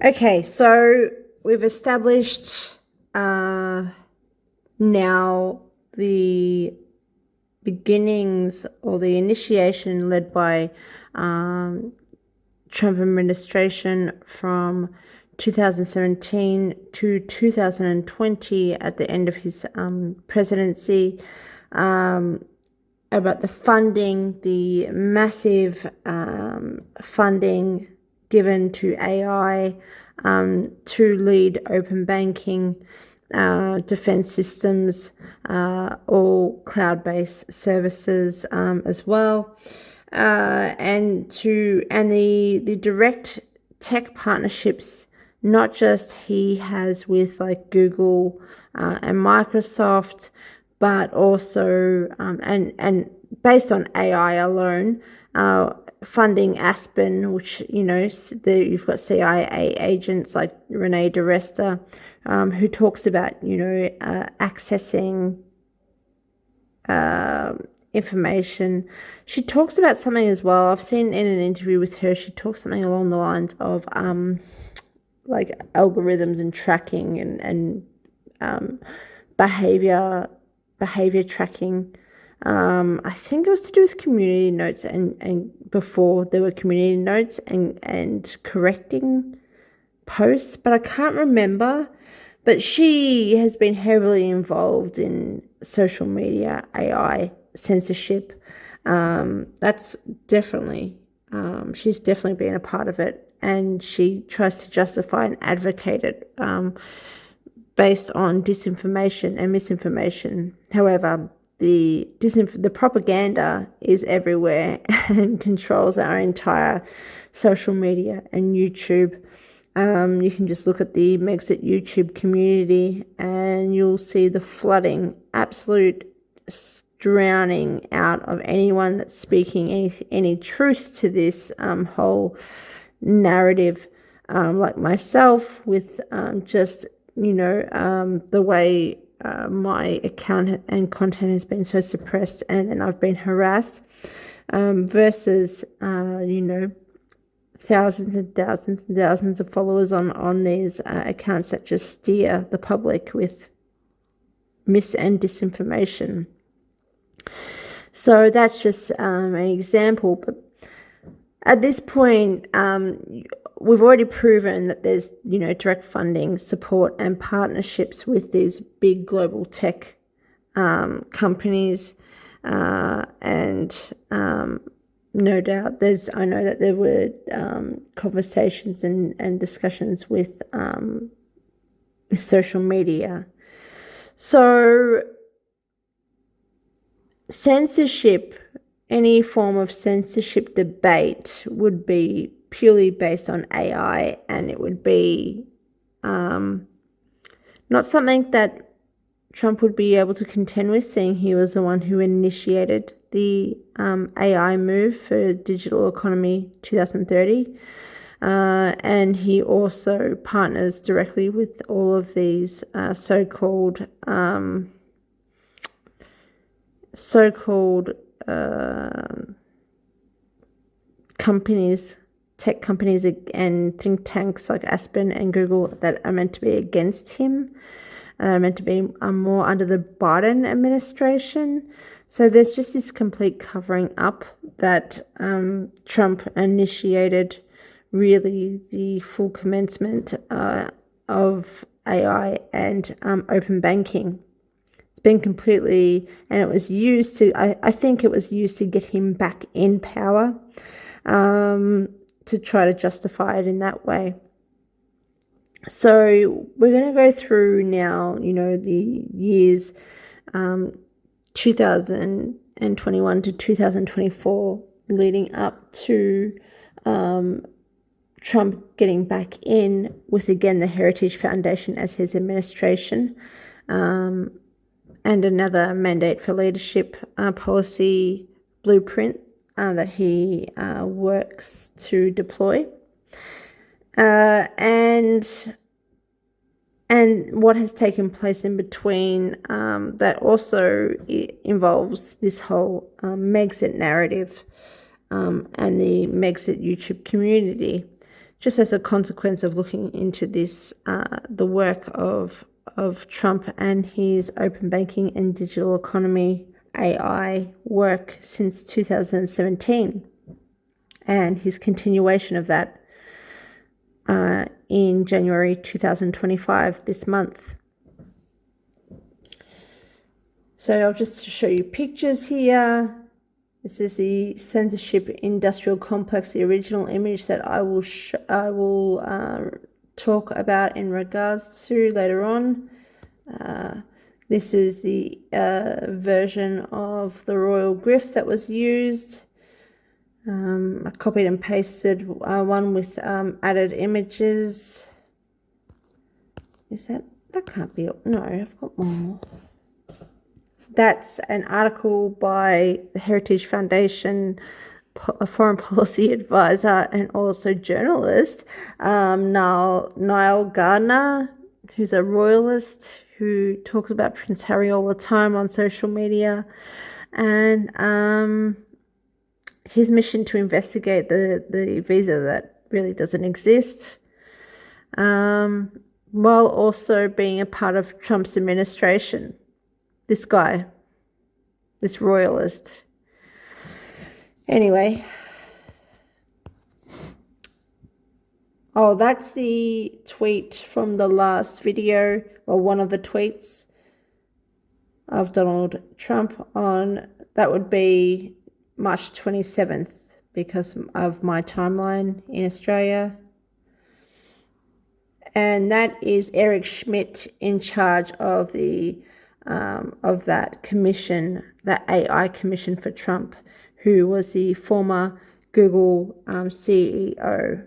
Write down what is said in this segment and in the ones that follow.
Okay, so we've established now the beginnings or the initiation led by Trump administration from 2017 to 2020 at the end of his presidency, about the funding, the massive funding given to AI to lead open banking, defense systems, all cloud-based services as well, and the direct tech partnerships, not just he has with like Google and Microsoft, but also and based on AI alone, funding Aspen, which you've got CIA agents like Renee DeResta, who talks about accessing information. She talks about something as well. I've seen in an interview with her, she talks something along the lines of like algorithms and tracking and behavior tracking. I think it was to do with community notes and before there were community notes and correcting posts, but I can't remember. But she has been heavily involved in social media, AI, censorship. That's definitely, she's definitely been a part of it, and she tries to justify and advocate it based on disinformation and misinformation. However, the propaganda is everywhere and controls our entire social media and YouTube. You can just look at the Megxit YouTube community and you'll see the flooding, absolute drowning out of anyone that's speaking any truth to this whole narrative, like myself, with just the way my account and content has been so suppressed, and then I've been harassed, versus thousands and thousands and thousands of followers on these accounts that just steer the public with mis and disinformation. So that's just an example. But at this point, we've already proven that there's direct funding, support, and partnerships with these big global tech companies, and no doubt I know that there were conversations and discussions with social media. So censorship, any form of censorship debate would be purely based on AI, and it would be not something that Trump would be able to contend with, seeing he was the one who initiated the AI move for Digital Economy 2030. And he also partners directly with all of these so-called companies, tech companies, and think tanks like Aspen and Google that are meant to be against him, meant to be more under the Biden administration. So there's just this complete covering up that Trump initiated, really the full commencement of AI and open banking. It's been completely, and it was used to, I think it was used to get him back in power, to try to justify it in that way. So we're going to go through now, the years 2021 to 2024 leading up to Trump getting back in with, again, the Heritage Foundation as his administration, and another mandate for leadership policy blueprint that he works to deploy. And what has taken place in between, that also involves this whole Megxit narrative, and the Megxit YouTube community, just as a consequence of looking into this, the work of Trump and his open banking and digital economy AI work since 2017, and his continuation of that in January 2025, this month. So I'll just show you pictures here. This is the Censorship Industrial Complex, the original image that I will talk about in regards to later on. This is the version of the royal grift that was used. I copied and pasted one with added images. Is that can't be, no, I've got more. That's an article by the Heritage Foundation, a foreign policy advisor and also journalist, Niall Gardner, who's a royalist who talks about Prince Harry all the time on social media, and his mission to investigate the visa that really doesn't exist, while also being a part of Trump's administration. This guy, this royalist. Anyway. Oh, that's the tweet from the last video, or one of the tweets of Donald Trump on, that would be March 27th because of my timeline in Australia. And that is Eric Schmidt in charge of that commission, that AI commission for Trump, who was the former Google CEO,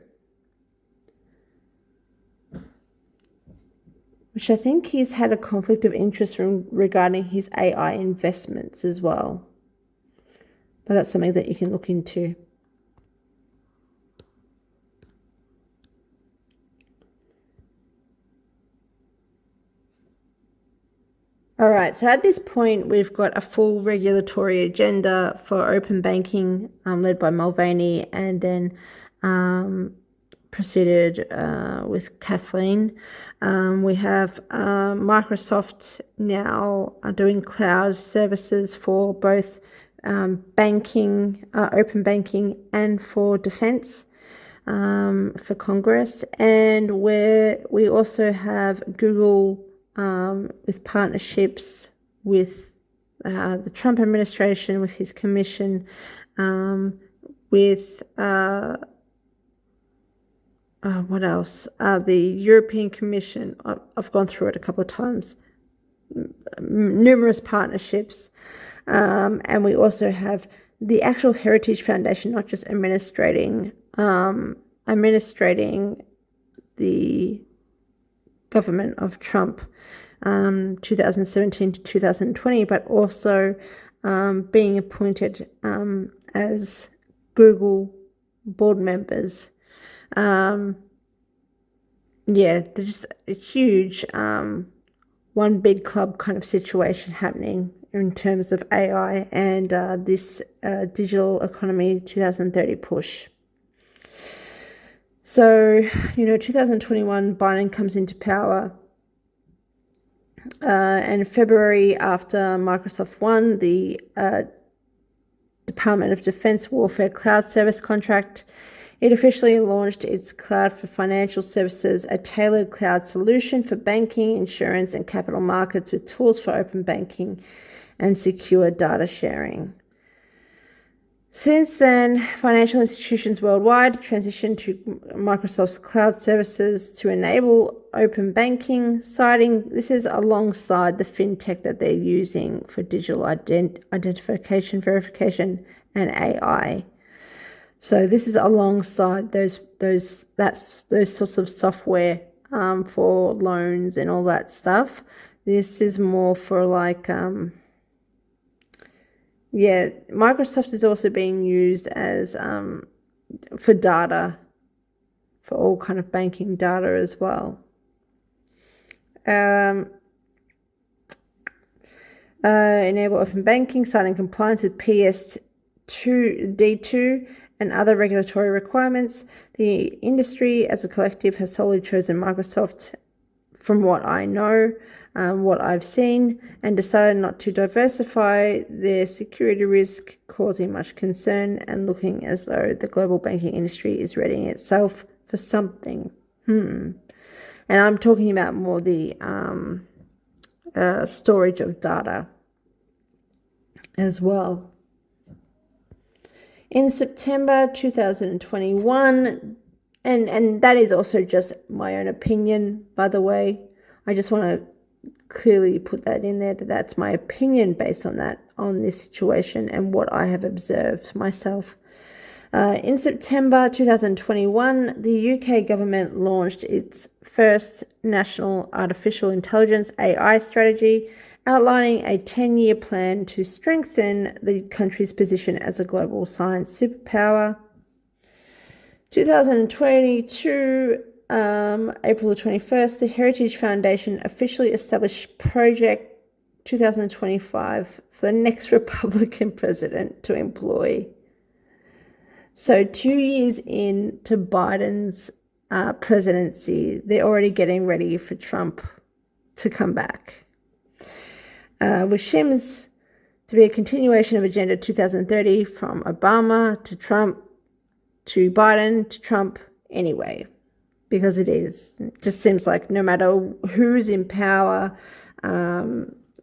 which I think he's had a conflict of interest regarding his AI investments as well. But that's something that you can look into. All right, so at this point, we've got a full regulatory agenda for open banking led by Mulvaney, and then proceeded with Kathleen. We have Microsoft now doing cloud services for both banking, open banking, and for defense for Congress. And we also have Google with partnerships with the Trump administration, with his commission, with what else? The European Commission. I've gone through it a couple of times. Numerous partnerships. And we also have the actual Heritage Foundation, not just administrating the government of Trump, 2017 to 2020, but also being appointed as Google board members. There's just a huge one big club kind of situation happening in terms of AI and this digital economy 2030 push. So, 2021, Biden comes into power. And February, after Microsoft won the Department of Defense Warfare Cloud Service contract, it officially launched its Cloud for Financial Services, a tailored cloud solution for banking, insurance, and capital markets with tools for open banking and secure data sharing. Since then, financial institutions worldwide transitioned to Microsoft's cloud services to enable open banking, citing this is alongside the fintech that they're using for digital identification, verification, and AI. So this is alongside those sorts of software for loans and all that stuff. This is more for like Microsoft is also being used as for data, for all kind of banking data as well. Enable open banking, citing compliance with PSD2 and other regulatory requirements. The industry as a collective has solely chosen Microsoft, from what I know, what I've seen, and decided not to diversify their security risk, causing much concern and looking as though the global banking industry is readying itself for something. And I'm talking about more the storage of data as well. In September 2021, and that is also just my own opinion, by the way. I just want to clearly put that in there, that's my opinion based on this situation and what I have observed myself. In September 2021, the UK government launched its first national artificial intelligence AI strategy, outlining a 10-year plan to strengthen the country's position as a global science superpower. 2022, April the 21st, the Heritage Foundation officially established Project 2025 for the next Republican president to employ. So 2 years into Biden's presidency, they're already getting ready for Trump to come back. Which seems to be a continuation of Agenda 2030 from Obama to Trump to Biden to Trump anyway, because it just seems like no matter who's in power,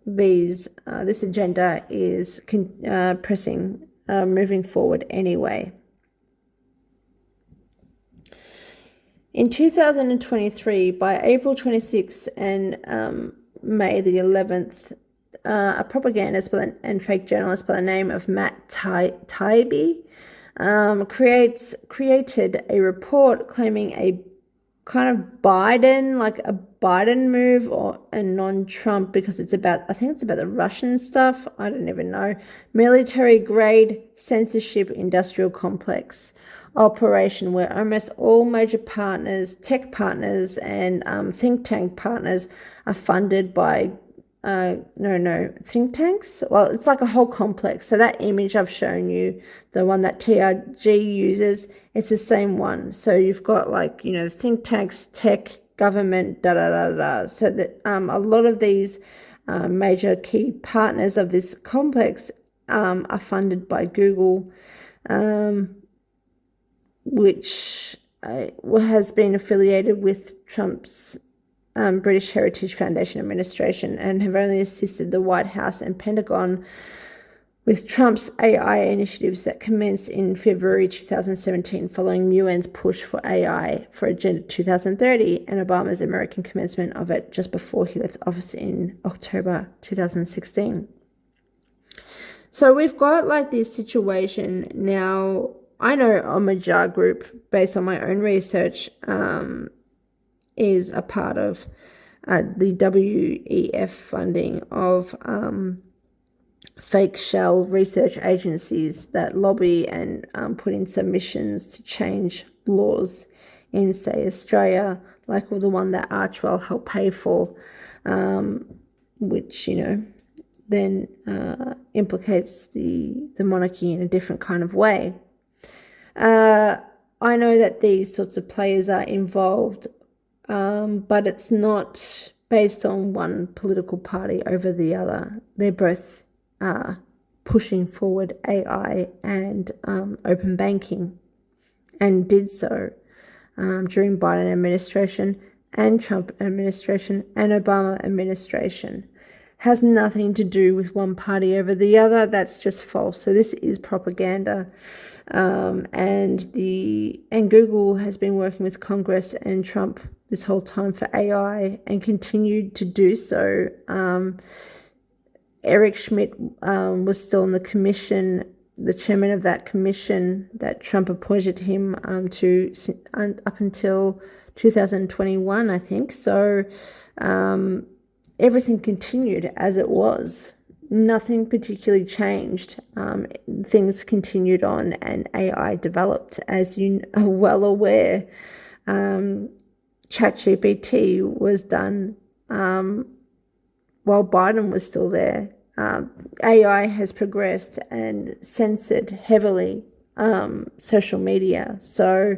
this agenda is pressing, moving forward anyway. In 2023, by April 26th and May the 11th, a propagandist and fake journalist by the name of Matt Taibbi created a report claiming a kind of Biden, like a Biden move or a non-Trump, because I think it's about the Russian stuff. I don't even know. Military grade censorship industrial complex operation where almost all major partners, tech partners and think tank partners are funded by think tanks. Well, it's like a whole complex. So that image I've shown you, the one that TRG uses, it's the same one. So you've got think tanks, tech, government, So that a lot of these major key partners of this complex are funded by Google, which has been affiliated with Trump's British Heritage Foundation administration and have only assisted the White House and Pentagon with Trump's AI initiatives that commenced in February 2017 following UN's push for AI for Agenda 2030 and Obama's American commencement of it just before he left office in October 2016. So we've got this situation now. I know Omajar Group, based on my own research, is a part of the WEF funding of fake shell research agencies that lobby and put in submissions to change laws in, say, Australia, like the one that Archwell helped pay for, which, then implicates the monarchy in a different kind of way. I know that these sorts of players are involved, but it's not based on one political party over the other. They're both pushing forward AI and open banking, and did so during Biden administration and Trump administration and Obama administration. Has nothing to do with one party over the other. That's just false. So this is propaganda. And Google has been working with Congress and Trump this whole time for AI and continued to do so. Eric Schmidt was still on the commission, the chairman of that commission that Trump appointed him to up until 2021, I think. So everything continued as it was. Nothing particularly changed. Things continued on and AI developed, as you are well aware. ChatGPT was done while Biden was still there. AI has progressed and censored heavily social media. So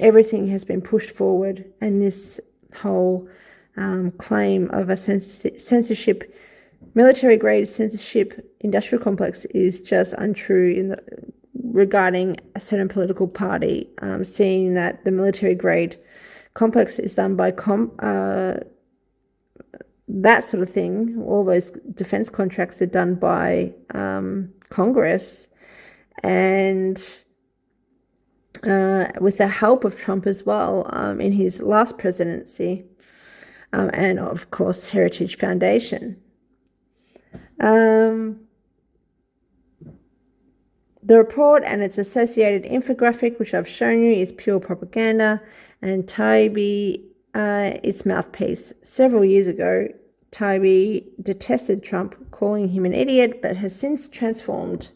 everything has been pushed forward, and this whole claim of a censorship, military-grade censorship industrial complex is just untrue regarding a certain political party, seeing that the military-grade complex is done by that sort of thing. All those defense contracts are done by Congress, and with the help of Trump as well in his last presidency, and of course Heritage Foundation. The report and its associated infographic, which I've shown you, is pure propaganda, and Taibbi, its mouthpiece. Several years ago, Taibbi detested Trump, calling him an idiot, but has since transformed,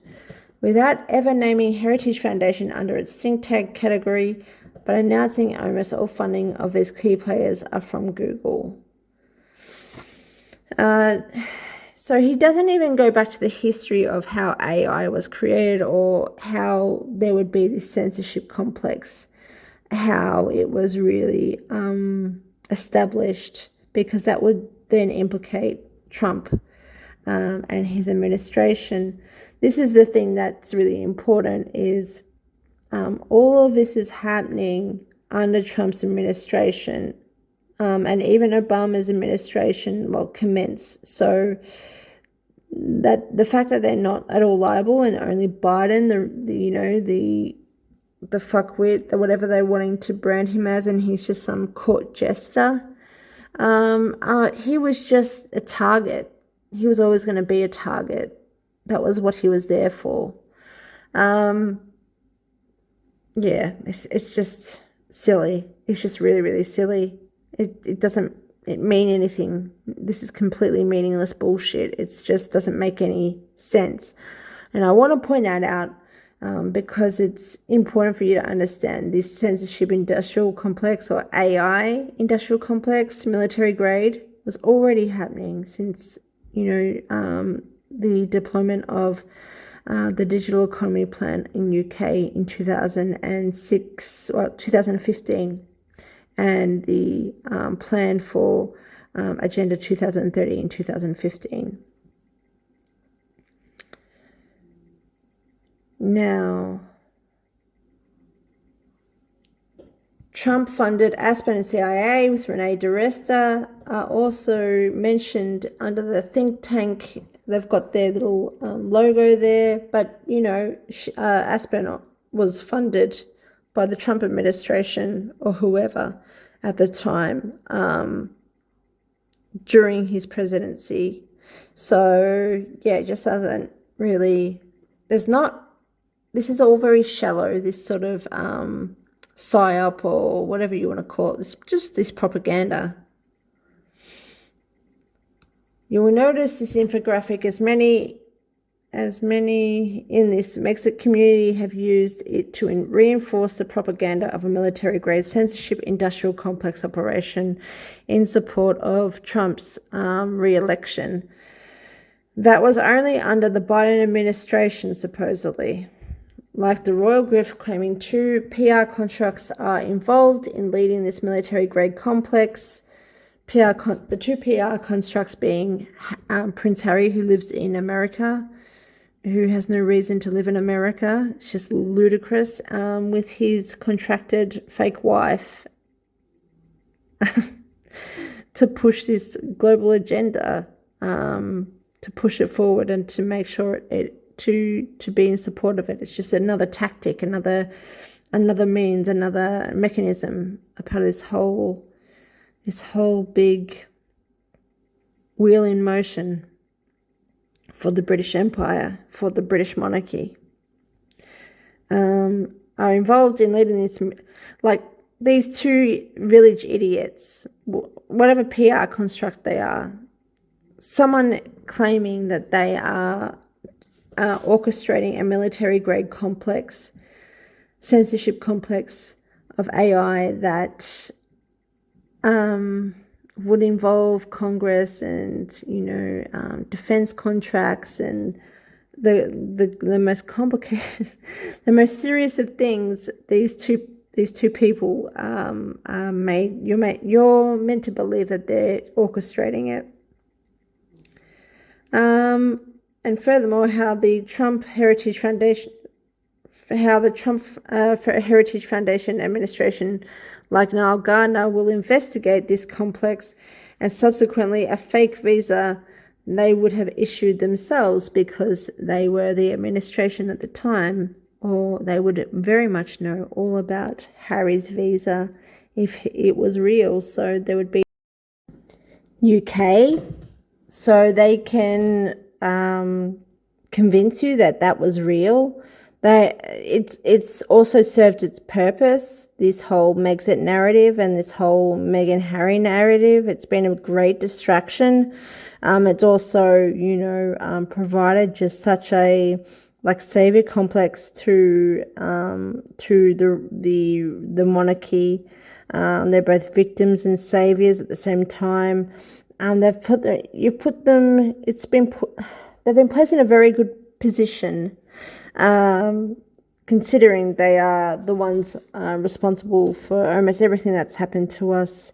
without ever naming Heritage Foundation under its think tank category, but announcing almost all funding of these key players are from Google. So he doesn't even go back to the history of how AI was created or how there would be this censorship complex, how it was really established, because that would then implicate Trump and his administration. This is the thing that's really important, is all of this is happening under Trump's administration, and even Obama's administration commenced. So that the fact that they're not at all liable, and only Biden, the fuckwit, the whatever they're wanting to brand him as, and he's just some court jester. He was just a target. He was always going to be a target. That was what he was there for. Yeah, it's just silly. It's just really, really silly. It doesn't mean anything. This is completely meaningless bullshit. It just doesn't make any sense. And I want to point that out because it's important for you to understand this censorship industrial complex, or AI industrial complex, military grade, was already happening since, the deployment of the digital economy plan in UK in 2015, and the plan for Agenda 2030 in 2015. Now, Trump funded Aspen and CIA with Renee DiResta, also mentioned under the think tank. They've got their little logo there, but Aspen was funded by the Trump administration or whoever at the time during his presidency. So yeah, it just doesn't really, this is all very shallow, this sort of psyop or whatever you want to call it. It's just this propaganda. You will notice this infographic, as many in this Mexican community have used it to reinforce the propaganda of a military-grade censorship industrial complex operation in support of Trump's re-election. That was only under the Biden administration, supposedly. Like the Royal Grift, claiming two PR contracts are involved in leading this military-grade complex. The two PR constructs being Prince Harry, who lives in America, who has no reason to live in America. It's just ludicrous, with his contracted fake wife to push this global agenda, to push it forward and to make sure to be in support of it. It's just another tactic, another means, another mechanism, a part of this whole big wheel in motion for the British Empire, for the British monarchy, are involved in leading this, like these two village idiots, whatever PR construct they are, someone claiming that they are orchestrating a military-grade complex, censorship complex of AI that would involve Congress and, defense contracts and the most complicated, the most serious of things. These two people you're meant to believe that they're orchestrating it. And furthermore, how the Trump Heritage Foundation administration, like Niall Gardner, will investigate this complex and subsequently a fake visa they would have issued themselves because they were the administration at the time, or they would very much know all about Harry's visa if it was real. So there would be UK, so they can convince you that that was real. It's also served its purpose, this whole Megxit narrative and this whole Meghan Harry narrative. It's been a great distraction. It's also, provided just such a savior complex to the monarchy. They're both victims and saviors at the same time. They've been placed in a very good position, considering they are the ones responsible for almost everything that's happened to us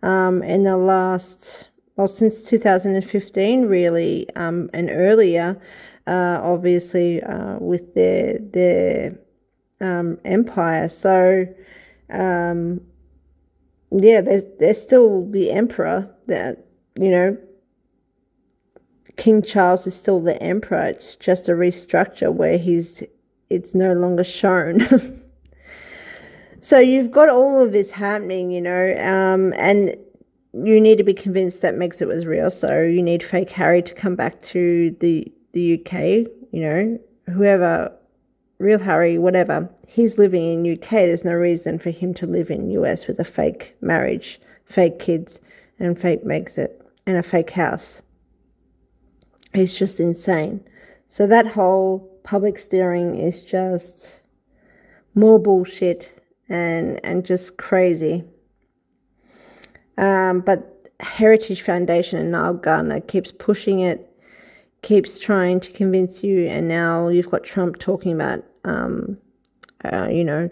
in the last, since 2015, really, and earlier, obviously, with their empire. So, they're still the emperor. That King Charles is still the emperor. It's just a restructure where it's no longer shown. So you've got all of this happening, and you need to be convinced that Megxit was real. So you need fake Harry to come back to the UK, whoever, real Harry, whatever. He's living in UK. There's no reason for him to live in US with a fake marriage, fake kids, and fake Megxit, and a fake house. It's just insane. So that whole public steering is just more bullshit and just crazy. But Heritage Foundation and Niall Gardner keeps pushing it, keeps trying to convince you, and now you've got Trump talking about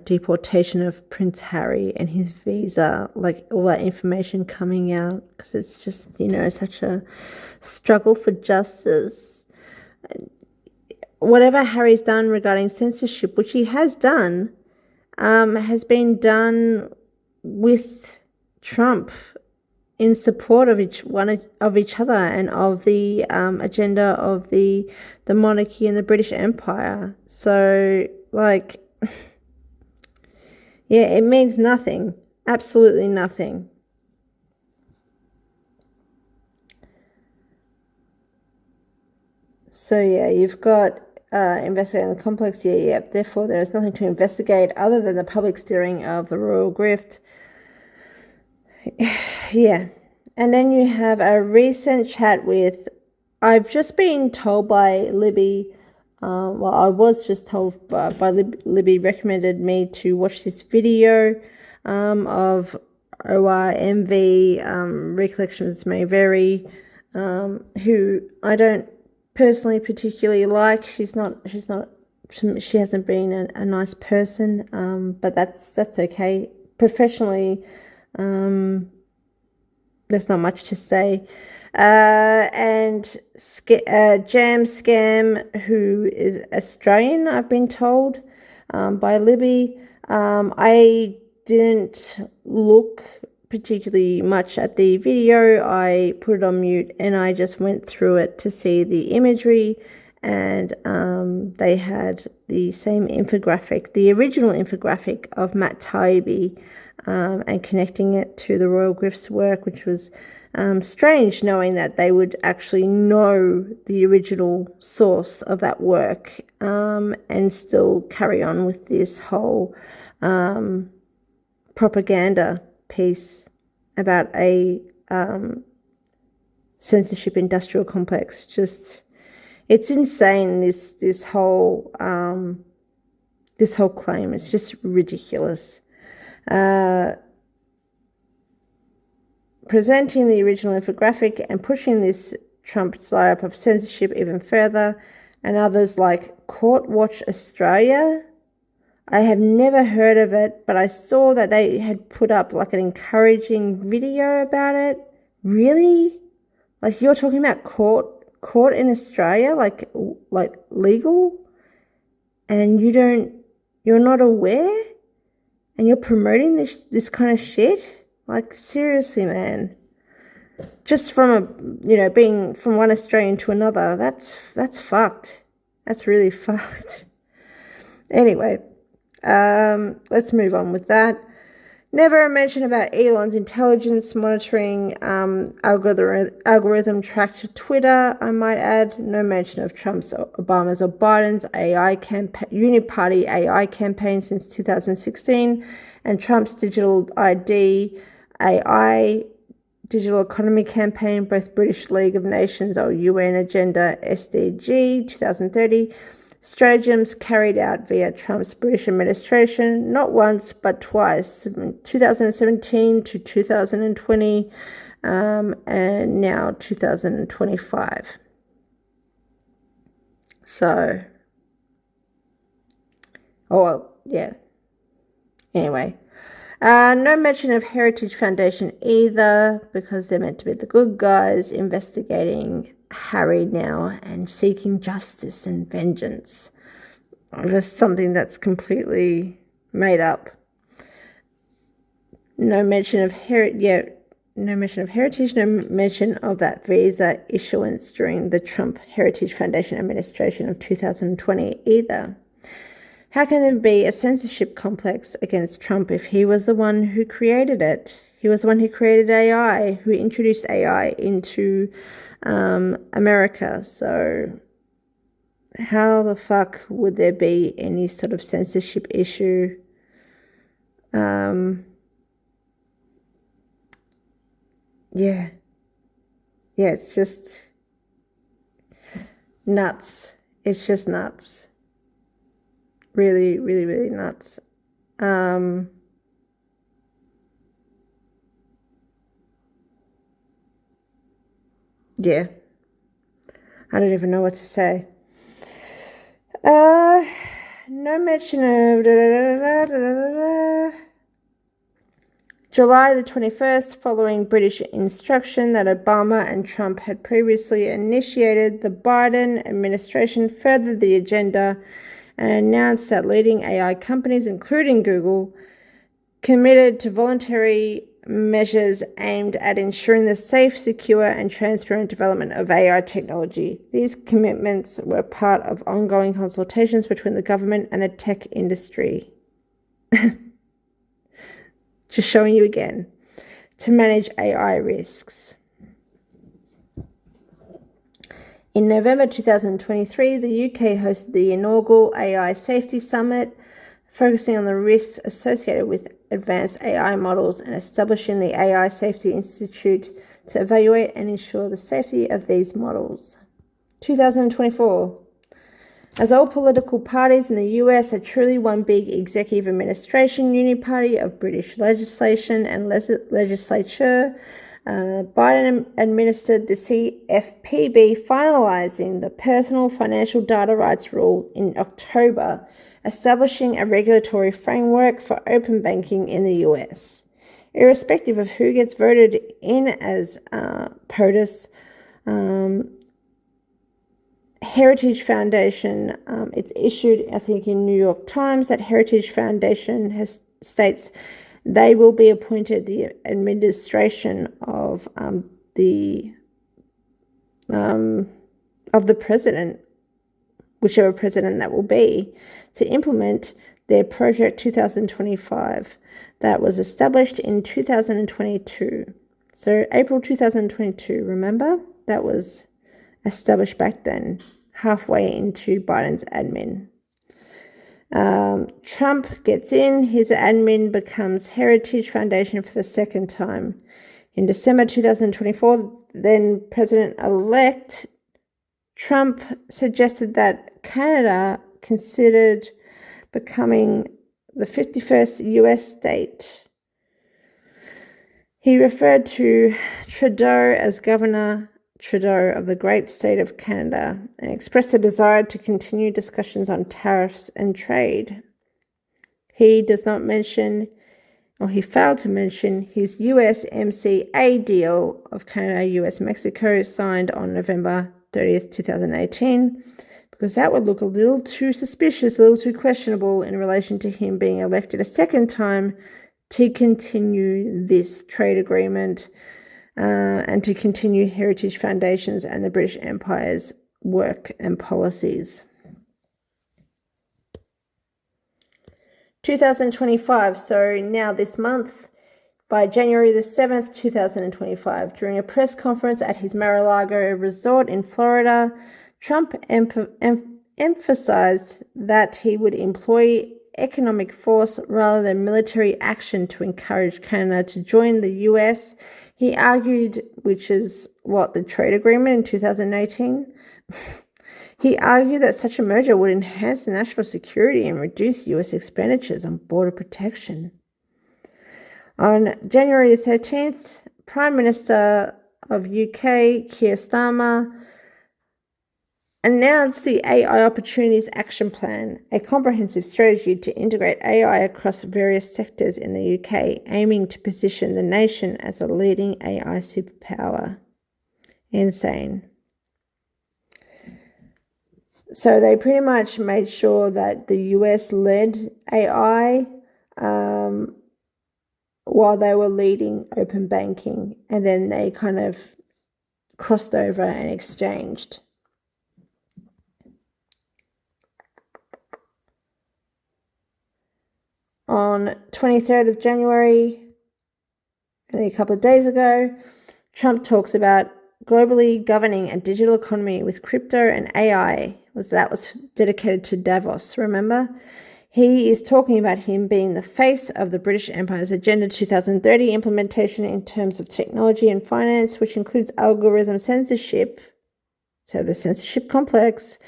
deportation of Prince Harry and his visa, all that information coming out, because it's just, such a struggle for justice. Whatever Harry's done regarding censorship, which he has done, has been done with Trump in support of each other and of the agenda of the monarchy and the British Empire. So, it means nothing. Absolutely nothing. So, you've got investigating the complex. Therefore, there is nothing to investigate other than the public steering of the royal grift. And then you have a recent chat with, I've just been told by Libby, I was just told by Libby recommended me to watch this video of ORMV, Recollections May Vary, who I don't personally particularly like. She hasn't been a nice person, but that's okay. Professionally, there's not much to say. And Jam Scam, who is Australian, I've been told, by Libby. I didn't look particularly much at the video. I put it on mute and I just went through it to see the imagery, and they had the same infographic, the original infographic of Matt Taibbi, and connecting it to the Royal Grift's work, which was strange, knowing that they would actually know the original source of that work, and still carry on with this whole propaganda piece about a censorship industrial complex. Just, it's insane, this whole claim. It's just ridiculous. Presenting the original infographic and pushing this Trump psyop of censorship even further. and others like Court Watch Australia. I have never heard of it, but I saw that they had put up like an encouraging video about it. Really? Like, you're talking about court in Australia, like legal, and you're not aware, and you're promoting this kind of shit? Like, seriously, man. Just from being from one Australian to another, that's fucked. That's really fucked. Anyway, let's move on with that. Never a mention about Elon's intelligence monitoring algorithm tracked to Twitter, I might add. No mention of Trump's, Obama's, or Biden's uniparty AI campaign since 2016, and Trump's digital ID, AI, digital economy campaign, both British League of Nations or UN Agenda SDG 2030, stratagems carried out via Trump's British administration, not once but twice, from 2017 to 2020, and now 2025. So, Anyway. No mention of Heritage Foundation either, because they're meant to be the good guys investigating Harry now and seeking justice and vengeance. Just something that's completely made up. No mention of Heritage, no mention of that visa issuance during the Trump Heritage Foundation administration of 2020 either. How can there be a censorship complex against Trump if he was the one who created it? He was the one who created AI, who introduced AI into America. So how the fuck would there be any sort of censorship issue? It's just nuts. It's just nuts. Really, really, really nuts. I don't even know what to say. No mention of July the 21st, following British instruction that Obama and Trump had previously initiated, the Biden administration furthered the agenda and announced that leading AI companies, including Google, committed to voluntary measures aimed at ensuring the safe, secure, and transparent development of AI technology. These commitments were part of ongoing consultations between the government and the tech industry. Just showing you again, to manage AI risks. In November 2023, the UK hosted the inaugural AI Safety Summit, focusing on the risks associated with advanced AI models and establishing the AI Safety Institute to evaluate and ensure the safety of these models. 2024. As all political parties in the US are truly one big executive administration uniparty of British legislation and legislature, Biden administered the CFPB, finalizing the Personal Financial Data Rights Rule in October, establishing a regulatory framework for open banking in the US. Irrespective of who gets voted in as POTUS, Heritage Foundation, it's issued, I think, in New York Times, that Heritage Foundation states they will be appointed the administration of the president, whichever president that will be, to implement their Project 2025 that was established in 2022. So April 2022, remember? That was established back then, halfway into Biden's admin. Trump gets in, his admin becomes Heritage Foundation for the second time. In December 2024, then President-elect Trump suggested that Canada considered becoming the 51st US state. He referred to Trudeau as Governor Trudeau of the great state of Canada and expressed a desire to continue discussions on tariffs and trade. He does not mention, or he failed to mention, his USMCA deal of Canada, US, Mexico, signed on November 30th, 2018, because that would look a little too suspicious, a little too questionable in relation to him being elected a second time to continue this trade agreement and to continue Heritage Foundation's and the British Empire's work and policies. 2025, so now this month, by January the 7th, 2025, during a press conference at his Mar-a-Lago resort in Florida, Trump emphasized that he would employ economic force rather than military action to encourage Canada to join the US. He argued, which is what, the trade agreement in 2018? He argued that such a merger would enhance national security and reduce US expenditures on border protection. On January 13th, Prime Minister of UK, Keir Starmer, announced the AI Opportunities Action Plan, a comprehensive strategy to integrate AI across various sectors in the UK, aiming to position the nation as a leading AI superpower. Insane. So they pretty much made sure that the US led AI while they were leading open banking, and then they kind of crossed over and exchanged. On 23rd of January, only a couple of days ago, Trump talks about globally governing a digital economy with crypto and AI. That was dedicated to Davos, remember? He is talking about him being the face of the British Empire's Agenda 2030 implementation in terms of technology and finance, which includes algorithm censorship, so the censorship complex,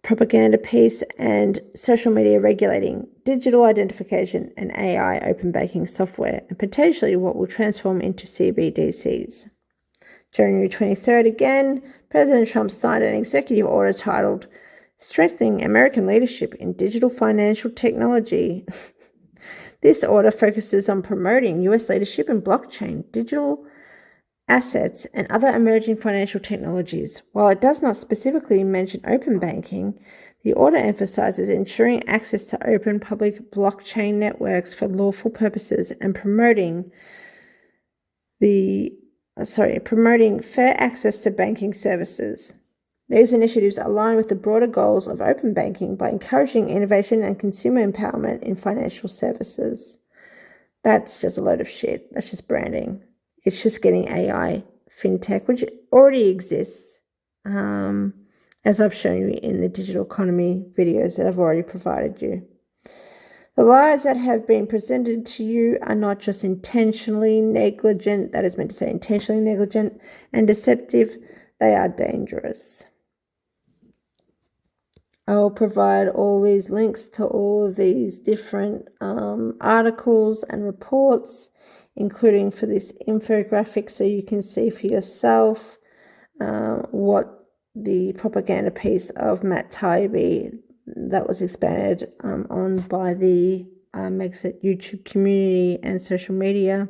propaganda piece, and social media regulating, digital identification, and AI open banking software, and potentially what will transform into CBDCs. January 23rd again, President Trump signed an executive order titled Strengthening American Leadership in Digital Financial Technology. This order focuses on promoting U.S. leadership in blockchain, digital assets, and other emerging financial technologies. While it does not specifically mention open banking, the order emphasizes ensuring access to open public blockchain networks for lawful purposes and promoting fair access to banking services. These initiatives align with the broader goals of open banking by encouraging innovation and consumer empowerment in financial services. That's just a load of shit. That's just branding. It's just getting AI fintech, which already exists, as I've shown you in the digital economy videos that I've already provided you. The lies that have been presented to you are not just intentionally negligent, that is meant to say intentionally negligent and deceptive, they are dangerous. I will provide all these links to all of these different articles and reports, including for this infographic, so you can see for yourself what the propaganda piece of Matt Taibbi that was expanded on by the Megxit YouTube community and social media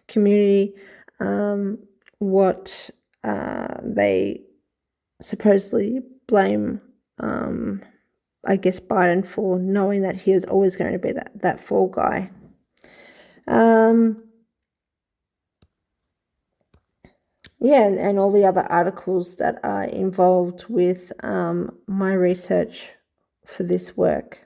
community, what they supposedly blame Biden for, knowing that he was always going to be that fall guy. And all the other articles that are involved with my research for this work.